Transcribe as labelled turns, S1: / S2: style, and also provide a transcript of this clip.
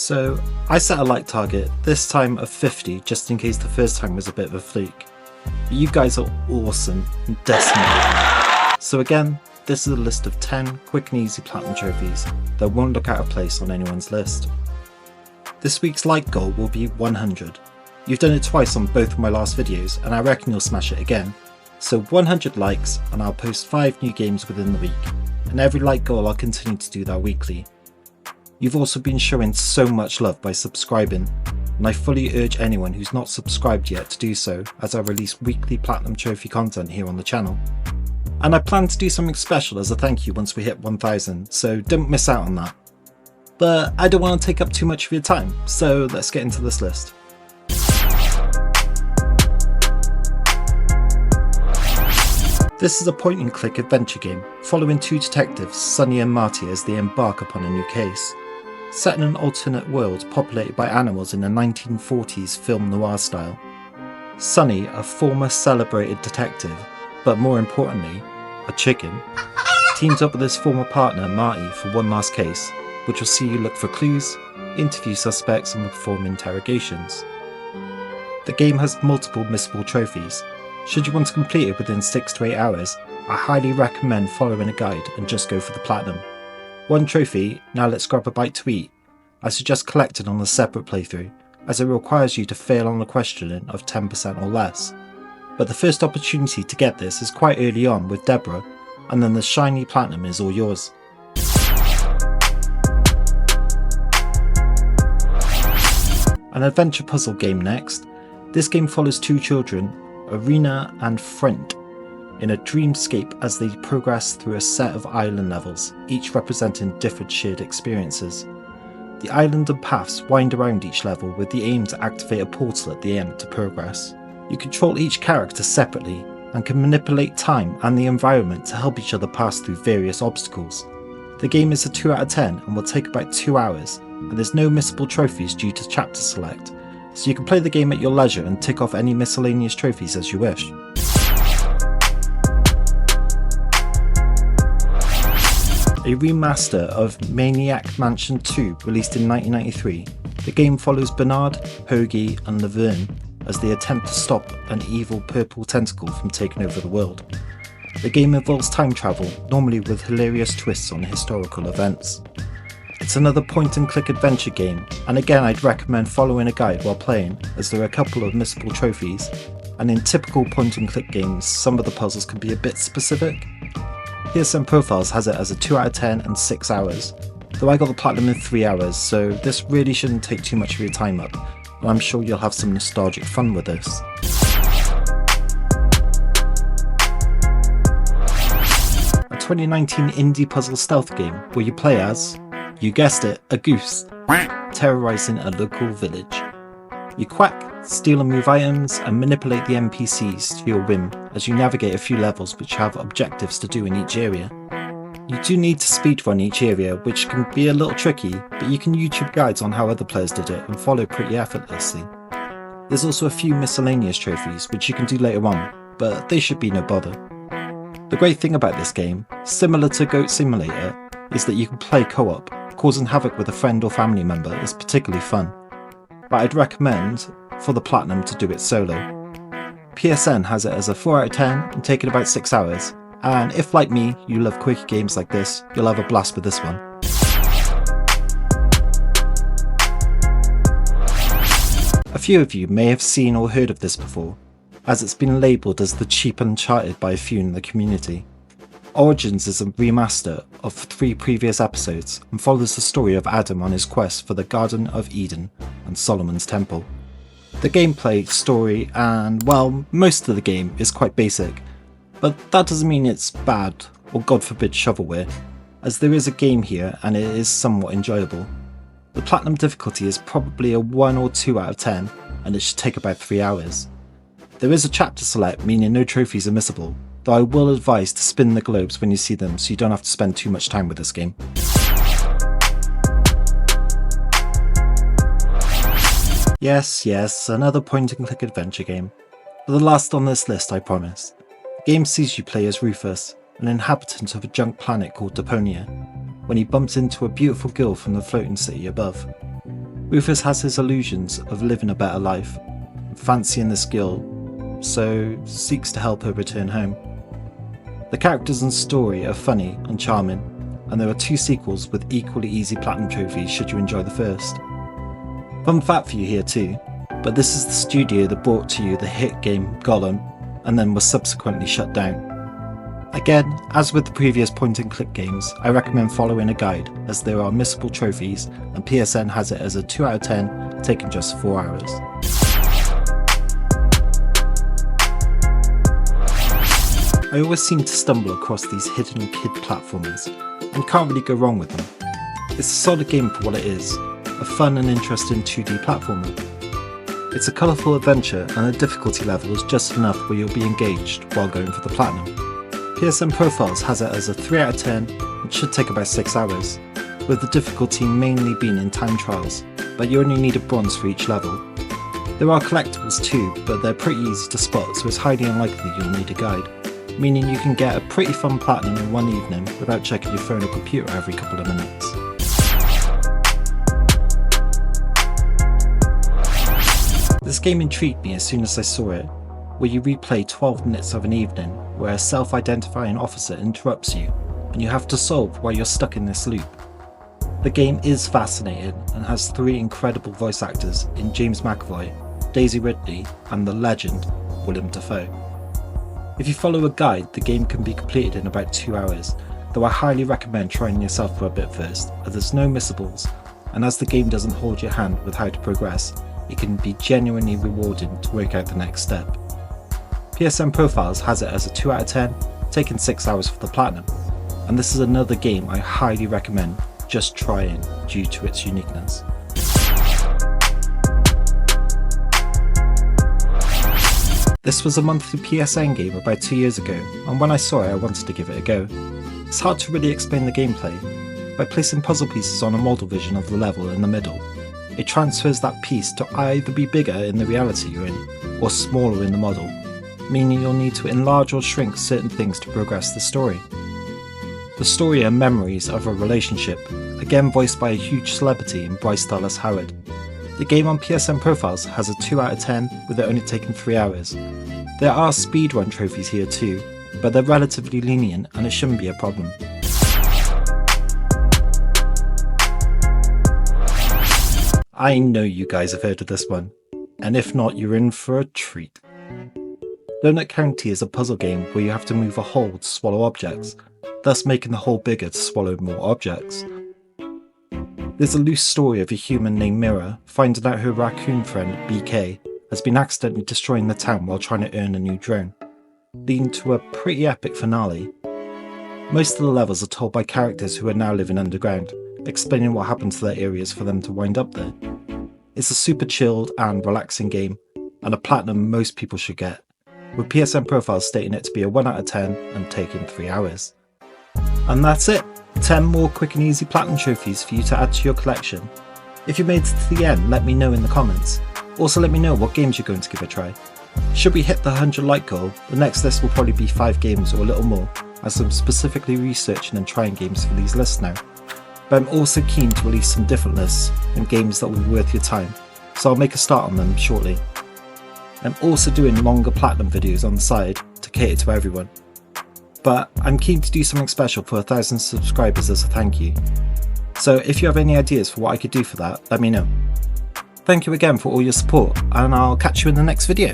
S1: So I set a like target, this time of 50 just in case the first time was a bit of a fluke. But you guys are awesome and decimated me. So again, this is a list of 10 quick and easy platinum trophies that won't look out of place on anyone's list. This week's like goal will be 100. You've done it twice on both of my last videos and I reckon you'll smash it again. So 100 likes and I'll post 5 new games within the week, and every like goal I'll continue to do that weekly. You've also been showing so much love by subscribing, and I fully urge anyone who's not subscribed yet to do so, as I release weekly platinum trophy content here on the channel. And I plan to do something special as a thank you once we hit 1000, so don't miss out on that. But I don't want to take up too much of your time, so let's get into this list. This is a point and click adventure game, following two detectives, Sunny and Marty, as they embark upon a new case. Set in an alternate world populated by animals in a 1940s film noir style. Sunny, a former celebrated detective, but more importantly, a chicken, teams up with his former partner Marty for one last case, which will see you look for clues, interview suspects and perform interrogations. The game has multiple missable trophies. Should you want to complete it within 6 to 8 hours, I highly recommend following a guide and just go for the platinum. One trophy, now let's grab a bite to eat, I suggest collecting on a separate playthrough, as it requires you to fail on the questioning of 10% or less. But the first opportunity to get this is quite early on with Deborah, and then the shiny platinum is all yours. An adventure puzzle game next. This game follows two children, Arena and Frent, in a dreamscape as they progress through a set of island levels, each representing different shared experiences. The island and paths wind around each level with the aim to activate a portal at the end to progress. You control each character separately and can manipulate time and the environment to help each other pass through various obstacles. The game is a 2 out of 10 and will take about 2 hours, and there's no missable trophies due to chapter select, so you can play the game at your leisure and tick off any miscellaneous trophies as you wish. A remaster of Maniac Mansion 2 released in 1993, the game follows Bernard, Hoagie and Laverne as they attempt to stop an evil purple tentacle from taking over the world. The game involves time travel, normally with hilarious twists on historical events. It's another point and click adventure game, and again I'd recommend following a guide while playing, as there are a couple of missable trophies, and in typical point and click games some of the puzzles can be a bit specific. PSN Profiles has it as a 2 out of 10 and 6 hours, though I got the platinum in 3 hours, so this really shouldn't take too much of your time up, and I'm sure you'll have some nostalgic fun with this. A 2019 indie puzzle stealth game where you play as, you guessed it, a goose, terrorising a local village. You quack, steal and move items, and manipulate the NPCs to your whim as you navigate a few levels which have objectives to do in each area. You do need to speedrun each area, which can be a little tricky, but you can YouTube guides on how other players did it and follow pretty effortlessly. There's also a few miscellaneous trophies which you can do later on, but they should be no bother. The great thing about this game, similar to Goat Simulator, is that you can play co-op. Causing havoc with a friend or family member is particularly fun, but I'd recommend for the platinum to do it solo. PSN has it as a 4 out of 10 and taking about 6 hours, and if like me you love quickie games like this, you'll have a blast with this one. A few of you may have seen or heard of this before, as it's been labelled as the cheap Uncharted by a few in the community. Origins is a remaster of 3 previous episodes and follows the story of Adam on his quest for the Garden of Eden and Solomon's Temple. The gameplay, story and, well, most of the game is quite basic, but that doesn't mean it's bad or god forbid shovelware, as there is a game here and it is somewhat enjoyable. The platinum difficulty is probably a 1 or 2 out of 10 and it should take about 3 hours. There is a chapter select, meaning no trophies are missable, though I will advise to spin the globes when you see them so you don't have to spend too much time with this game. Yes, another point and click adventure game. But the last on this list, I promise. The game sees you play as Rufus, an inhabitant of a junk planet called Deponia, when he bumps into a beautiful girl from the floating city above. Rufus has his illusions of living a better life, fancying this girl, so seeks to help her return home. The characters and story are funny and charming, and there are 2 sequels with equally easy platinum trophies should you enjoy the first. Fun fact for you here too, but this is the studio that brought to you the hit game Gollum, and then was subsequently shut down. Again, as with the previous point-and-click games, I recommend following a guide as there are missable trophies, and PSN has it as a 2 out of 10, taking just 4 hours. I always seem to stumble across these hidden kid platformers, and can't really go wrong with them. It's a solid game for what it is, a fun and interesting 2D platformer. It's a colourful adventure, and the difficulty level is just enough where you'll be engaged while going for the platinum. PSN Profiles has it as a 3 out of 10 and should take about 6 hours, with the difficulty mainly being in time trials, but you only need a bronze for each level. There are collectibles too, but they're pretty easy to spot, so it's highly unlikely you'll need a guide, meaning you can get a pretty fun platinum in one evening without checking your phone or computer every couple of minutes. This game intrigued me as soon as I saw it, where you replay 12 minutes of an evening where a self-identifying officer interrupts you and you have to solve why you're stuck in this loop. The game is fascinating and has 3 incredible voice actors in James McAvoy, Daisy Ridley and the legend Willem Dafoe. If you follow a guide, the game can be completed in about 2 hours, though I highly recommend trying yourself for a bit first, as there's no missables, and as the game doesn't hold your hand with how to progress, it can be genuinely rewarding to work out the next step. PSN Profiles has it as a 2 out of 10, taking 6 hours for the platinum, and this is another game I highly recommend just trying due to its uniqueness. This was a monthly PSN game about 2 years ago, and when I saw it I wanted to give it a go. It's hard to really explain the gameplay. By placing puzzle pieces on a model vision of the level in the middle, it transfers that piece to either be bigger in the reality you're in, or smaller in the model, meaning you'll need to enlarge or shrink certain things to progress the story. The story are memories of a relationship, again voiced by a huge celebrity in Bryce Dallas Howard. The game on PSN Profiles has a 2 out of 10, with it only taking 3 hours. There are speedrun trophies here too, but they're relatively lenient and it shouldn't be a problem. I know you guys have heard of this one, and if not, you're in for a treat. Donut County is a puzzle game where you have to move a hole to swallow objects, thus making the hole bigger to swallow more objects. There's a loose story of a human named Mira finding out her raccoon friend, BK, has been accidentally destroying the town while trying to earn a new drone, leading to a pretty epic finale. Most of the levels are told by characters who are now living underground, explaining what happened to their areas for them to wind up there. It's a super chilled and relaxing game, and a platinum most people should get, with PSN Profiles stating it to be a 1 out of 10 and taking 3 hours. And that's it! 10 more quick and easy platinum trophies for you to add to your collection. If you made it to the end, let me know in the comments. Also let me know what games you're going to give a try. Should we hit the 100 like goal, the next list will probably be 5 games or a little more, as I'm specifically researching and trying games for these lists now. But I'm also keen to release some different lists and games that will be worth your time, so I'll make a start on them shortly. I'm also doing longer platinum videos on the side to cater to everyone. But I'm keen to do something special for 1,000 subscribers as a thank you. So if you have any ideas for what I could do for that, let me know. Thank you again for all your support, and I'll catch you in the next video.